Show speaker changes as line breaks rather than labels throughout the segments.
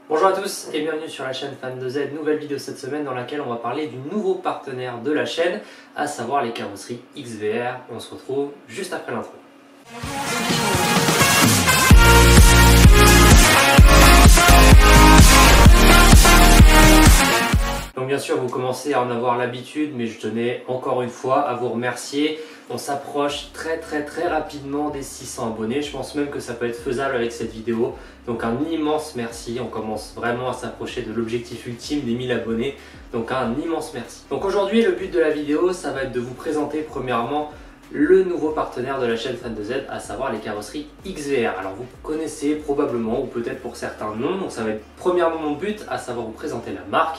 Bonjour à tous et bienvenue sur la chaîne Fan de Z, nouvelle vidéo cette semaine dans laquelle on va parler du nouveau partenaire de la chaîne, à savoir les carrosseries XVR. On se retrouve juste après l'intro. Donc bien sûr vous commencez à en avoir l'habitude, mais je tenais encore une fois à vous remercier. On s'approche très rapidement des 600 abonnés. Je pense même que ça peut être faisable avec cette vidéo. Donc un immense merci. On commence vraiment à s'approcher de l'objectif ultime des 1000 abonnés. Donc un immense merci. Donc aujourd'hui le but de la vidéo, ça va être de vous présenter premièrement le nouveau partenaire de la chaîne Fan de Z, à savoir les carrosseries XVR. Alors vous connaissez probablement, ou peut-être pour certains non. Donc ça va être premièrement mon but, à savoir vous présenter la marque.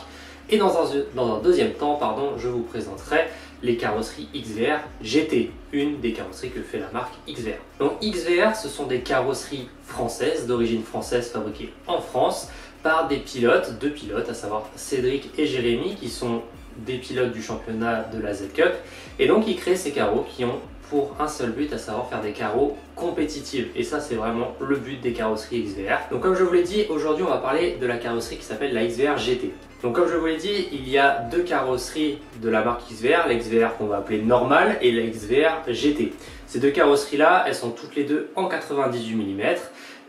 Et dans un deuxième temps, je vous présenterai les carrosseries XVR GT, une des carrosseries que fait la marque XVR. Donc XVR, ce sont des carrosseries françaises, d'origine française, fabriquées en France par des pilotes, deux pilotes, à savoir Cédric et Jérémy, qui sont des pilotes du championnat de la Z Cup. Et donc ils créent ces carreaux qui ont pour un seul but, à savoir faire des carreaux compétitifs. Et ça, c'est vraiment le but des carrosseries XVR. Donc comme je vous l'ai dit, aujourd'hui on va parler de la carrosserie qui s'appelle la XVR GT. Donc comme je vous l'ai dit, il y a deux carrosseries de la marque XVR, la XVR qu'on va appeler normale et la XVR GT. Ces deux carrosseries là, elles sont toutes les deux en 98 mm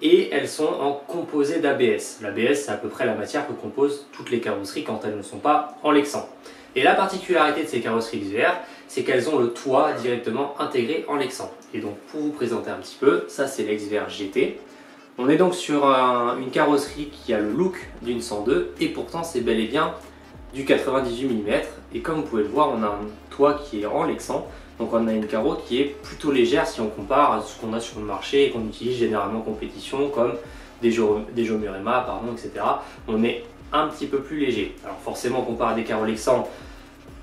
et elles sont en composé d'ABS. L'ABS, c'est à peu près la matière que composent toutes les carrosseries quand elles ne sont pas en lexan. Et la particularité de ces carrosseries XVR, c'est qu'elles ont le toit directement intégré en lexan. Et donc pour vous présenter un petit peu, ça c'est la XVR GT. On est donc sur une carrosserie qui a le look d'une 102 et pourtant c'est bel et bien du 98 mm. Et comme vous pouvez le voir, on a un toit qui est en lexan. Donc on a une carreau qui est plutôt légère si on compare à ce qu'on a sur le marché et qu'on utilise généralement en compétition, comme des Jomurema, etc. On est un petit peu plus léger. Alors forcément, comparé à des carreaux lexan,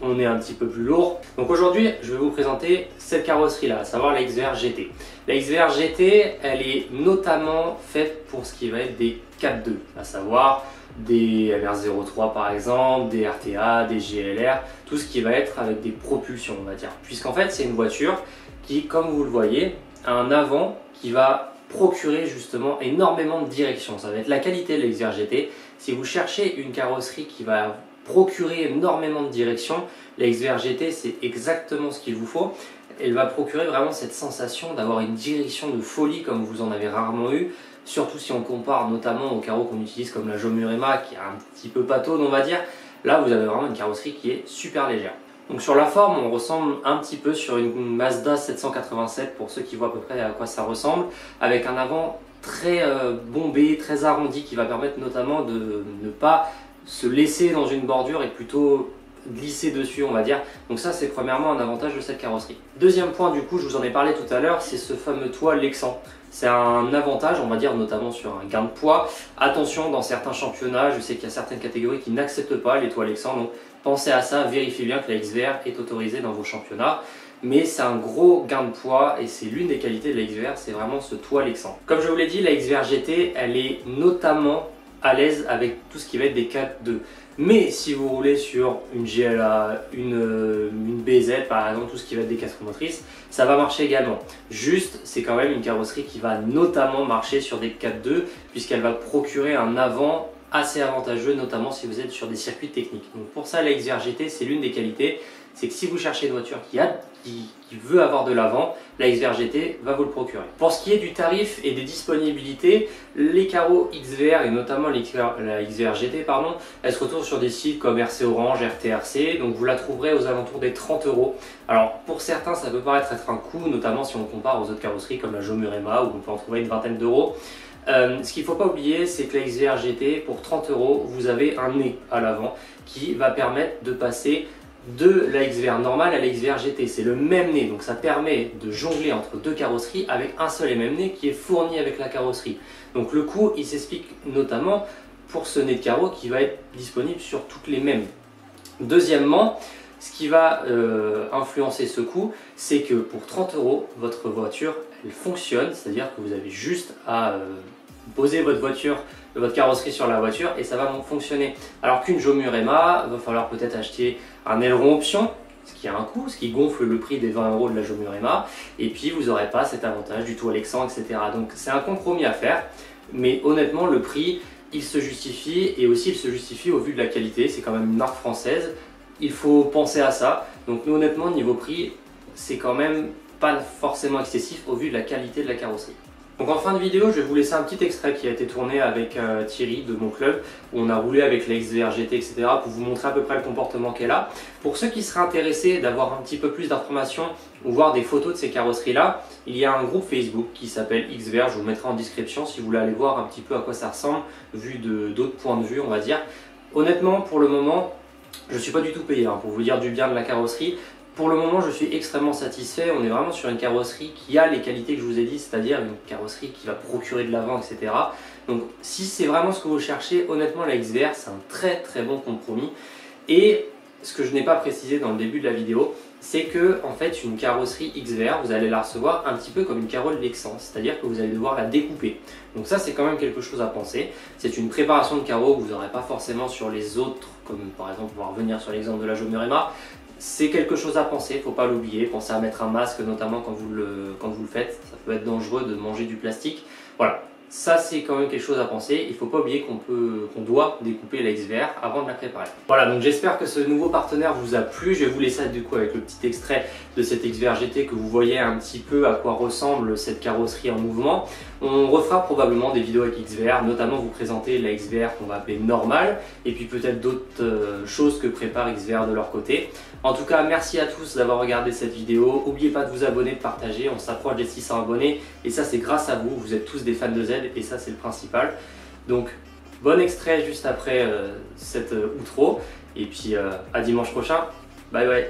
on est un petit peu plus lourd. Donc aujourd'hui, je vais vous présenter cette carrosserie là, à savoir la XVR GT. La XVR GT, elle est notamment faite pour ce qui va être des 4.2, à savoir des MR03 par exemple, des RTA, des GLR, tout ce qui va être avec des propulsions, on va dire. Puisqu'en fait, c'est une voiture qui, comme vous le voyez, a un avant qui va procurer justement énormément de direction. Ça va être la qualité de la XVR GT. Si vous cherchez une carrosserie qui va procurer énormément de direction, la XVR GT, c'est exactement ce qu'il vous faut. Elle va procurer vraiment cette sensation d'avoir une direction de folie comme vous en avez rarement eu, surtout si on compare notamment aux carreaux qu'on utilise comme la Jomurema qui est un petit peu pataude, on va dire. Là, vous avez vraiment une carrosserie qui est super légère. Donc sur la forme, on ressemble un petit peu sur une Mazda 787 pour ceux qui voient à peu près à quoi ça ressemble, avec un avant très bombé, très arrondi qui va permettre notamment de ne pas se laisser dans une bordure et plutôt glisser dessus, on va dire. Donc ça, c'est premièrement un avantage de cette carrosserie. Deuxième point, du coup, je vous en ai parlé tout à l'heure, c'est ce fameux toit lexan. C'est un avantage, on va dire, notamment sur un gain de poids. Attention, dans certains championnats, je sais qu'il y a certaines catégories qui n'acceptent pas les toits lexan, donc pensez à ça, vérifiez bien que la XVR est autorisée dans vos championnats. Mais c'est un gros gain de poids et c'est l'une des qualités de la XVR, c'est vraiment ce toit lexan. Comme je vous l'ai dit, la XVR GT, elle est notamment à l'aise avec tout ce qui va être des 4.2. Mais si vous roulez sur une GLA, une BZ par exemple, tout ce qui va être des 4 motrices, ça va marcher également. Juste, c'est quand même une carrosserie qui va notamment marcher sur des 4.2 puisqu'elle va procurer un avant assez avantageux, notamment si vous êtes sur des circuits techniques. Donc pour ça, la XVR GT, c'est l'une des qualités, c'est que si vous cherchez une voiture qui veut avoir de l'avant, la XVR GT va vous le procurer. Pour ce qui est du tarif et des disponibilités, les carreaux XVR et notamment la XVR GT, elles se retrouvent sur des sites comme RC Orange, RTRC, donc vous la trouverez aux alentours des 30 €. Alors pour certains, ça peut paraître être un coût, notamment si on compare aux autres carrosseries comme la Jomurema où on peut en trouver une vingtaine d'euros. Ce qu'il ne faut pas oublier, c'est que la XVR GT, pour 30 €, vous avez un nez à l'avant qui va permettre de passer de la XVR normale à la XVR GT. C'est le même nez, donc ça permet de jongler entre deux carrosseries avec un seul et même nez qui est fourni avec la carrosserie. Donc le coût, il s'explique notamment pour ce nez de carreau qui va être disponible sur toutes les mêmes. Deuxièmement, ce qui va influencer ce coût, c'est que pour 30 €, votre voiture, elle fonctionne, c'est-à-dire que vous avez juste à poser votre carrosserie sur la voiture et ça va fonctionner. Alors qu'une Jomurema, il va falloir peut-être acheter un aileron option, ce qui a un coût, ce qui gonfle le prix des 20 € de la Jomurema, et puis vous n'aurez pas cet avantage du toit lexan, etc. Donc c'est un compromis à faire, mais honnêtement le prix il se justifie et aussi il se justifie au vu de la qualité. C'est quand même une marque française, il faut penser à ça. Donc nous honnêtement niveau prix, c'est quand même pas forcément excessif au vu de la qualité de la carrosserie. Donc en fin de vidéo, je vais vous laisser un petit extrait qui a été tourné avec Thierry de mon club, où on a roulé avec la XVR GT, etc. pour vous montrer à peu près le comportement qu'elle a. Pour ceux qui seraient intéressés d'avoir un petit peu plus d'informations ou voir des photos de ces carrosseries-là, il y a un groupe Facebook qui s'appelle XVR, je vous mettrai en description si vous voulez aller voir un petit peu à quoi ça ressemble, vu d'autres points de vue on va dire. Honnêtement, pour le moment, je ne suis pas du tout payé pour vous dire du bien de la carrosserie. Pour le moment, je suis extrêmement satisfait. On est vraiment sur une carrosserie qui a les qualités que je vous ai dit, c'est-à-dire une carrosserie qui va procurer de l'avant, etc. Donc, si c'est vraiment ce que vous cherchez, honnêtement, la XVR, c'est un très très bon compromis. Et ce que je n'ai pas précisé dans le début de la vidéo, c'est que en fait, une carrosserie XVR, vous allez la recevoir un petit peu comme une Carole Lexan, c'est-à-dire que vous allez devoir la découper. Donc ça, c'est quand même quelque chose à penser. C'est une préparation de carreaux que vous n'aurez pas forcément sur les autres, comme par exemple, on va revenir sur l'exemple de la Jaune Murema. C'est quelque chose à penser, il ne faut pas l'oublier. Pensez à mettre un masque, notamment quand vous le faites. Ça peut être dangereux de manger du plastique. Voilà, ça c'est quand même quelque chose à penser. Il ne faut pas oublier qu'on doit découper la XVR avant de la préparer. Voilà, donc j'espère que ce nouveau partenaire vous a plu. Je vais vous laisser du coup avec le petit extrait de cette XVR GT que vous voyez un petit peu à quoi ressemble cette carrosserie en mouvement. On refera probablement des vidéos avec XVR, notamment vous présenter la XVR qu'on va appeler normale et puis peut-être d'autres choses que prépare XVR de leur côté. En tout cas, merci à tous d'avoir regardé cette vidéo. N'oubliez pas de vous abonner, de partager. On s'approche des 600 abonnés et ça c'est grâce à vous. Vous êtes tous des fans de Z et ça c'est le principal. Donc bon extrait juste après cette outro et puis à dimanche prochain. Bye bye.